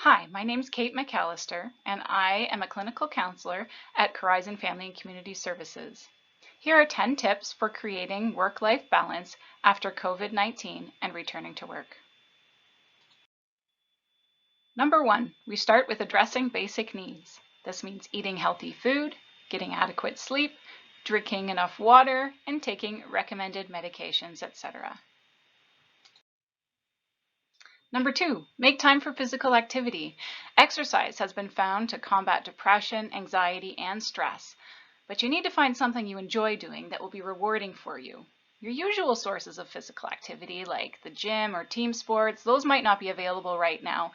Hi, my name's Kate McAllister, and I am a clinical counselor at Horizon Family and Community Services. Here are 10 tips for creating work-life balance after COVID-19 and returning to work. Number 1, we start with addressing basic needs. This means eating healthy food, getting adequate sleep, drinking enough water, and taking recommended medications, etc. Number 2, make time for physical activity. Exercise has been found to combat depression, anxiety, and stress, but you need to find something you enjoy doing that will be rewarding for you. Your usual sources of physical activity, like the gym or team sports, those might not be available right now,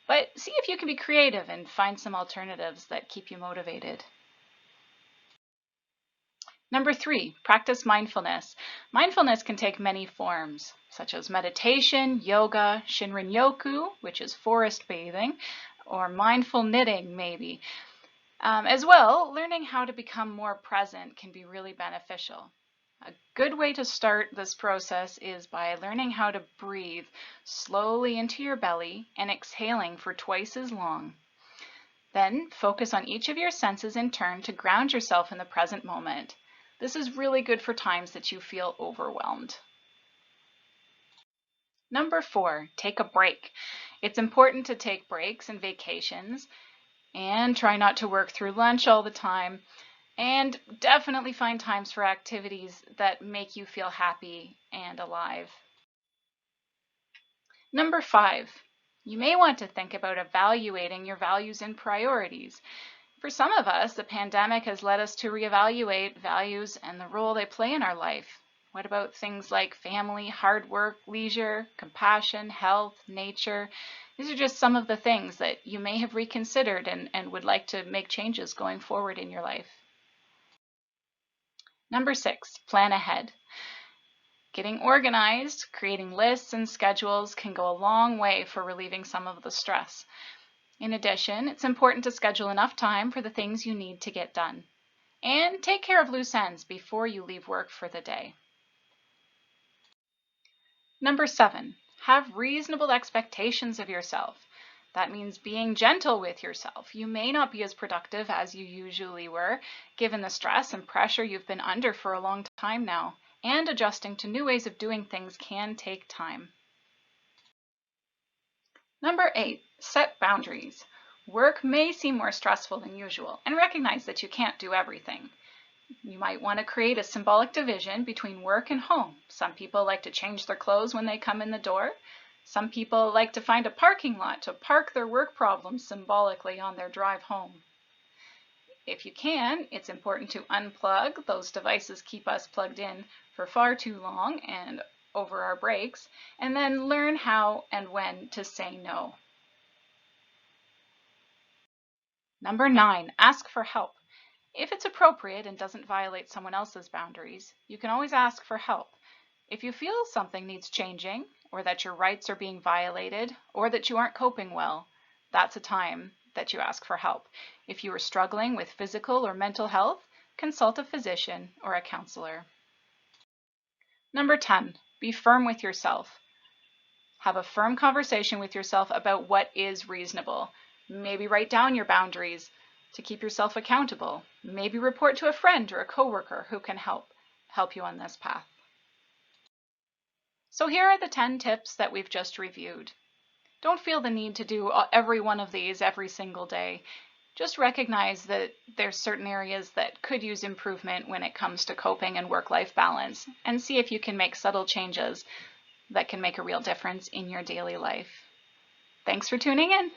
but see if you can be creative and find some alternatives that keep you motivated. Number 3, practice mindfulness. Mindfulness can take many forms, such as meditation, yoga, Shinrin-yoku, which is forest bathing, or mindful knitting, maybe. As well, learning how to become more present can be really beneficial. A good way to start this process is by learning how to breathe slowly into your belly and exhaling for twice as long. Then focus on each of your senses in turn to ground yourself in the present moment. This is really good for times that you feel overwhelmed. Number 4, take a break. It's important to take breaks and vacations and try not to work through lunch all the time, and definitely find times for activities that make you feel happy and alive. Number 5, you may want to think about evaluating your values and priorities. For some of us, the pandemic has led us to reevaluate values and the role they play in our life. What about things like family, hard work, leisure, compassion, health, nature? These are just some of the things that you may have reconsidered and would like to make changes going forward in your life. Number 6, plan ahead. Getting organized, creating lists and schedules can go a long way for relieving some of the stress. In addition, it's important to schedule enough time for the things you need to get done. And take care of loose ends before you leave work for the day. Number 7, have reasonable expectations of yourself. That means being gentle with yourself. You may not be as productive as you usually were, given the stress and pressure you've been under for a long time now, and adjusting to new ways of doing things can take time. Number 8, set boundaries. Work may seem more stressful than usual, and recognize that you can't do everything. You might want to create a symbolic division between work and home. Some people like to change their clothes when they come in the door. Some people like to find a parking lot to park their work problems symbolically on their drive home. If you can, it's important to unplug. Those devices keep us plugged in for far too long and over our breaks, and then learn how and when to say no. Number 9, ask for help. If it's appropriate and doesn't violate someone else's boundaries, you can always ask for help. If you feel something needs changing, or that your rights are being violated, or that you aren't coping well, that's a time that you ask for help. If you are struggling with physical or mental health, consult a physician or a counselor. Number 10, be firm with yourself. Have a firm conversation with yourself about what is reasonable. Maybe write down your boundaries to keep yourself accountable. Maybe report to a friend or a coworker who can help you on this path. So here are the 10 tips that we've just reviewed. Don't feel the need to do every one of these every single day. Just recognize that there's certain areas that could use improvement when it comes to coping and work-life balance, and see if you can make subtle changes that can make a real difference in your daily life. Thanks for tuning in.